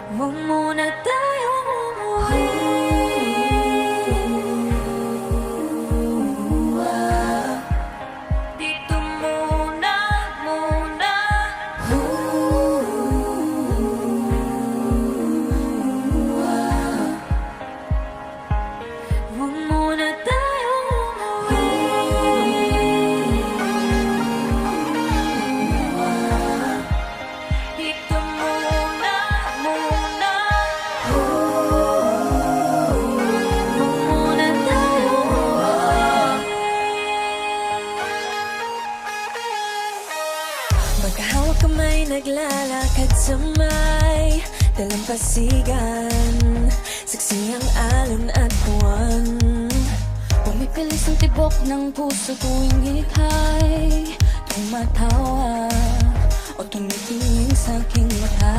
Huwag muna tayong umuwi. Dito muna. Huwag muna tayong umuwi. Dito muna. Huwag muna tayong umuwi. Magkahawak kamay, naglalakad sa may dalampasigan. Saksi ang alon at buwan. Pumipilis ang tibok ng puso tuwing ika'y tumatawa o tumitingin sa aking mata.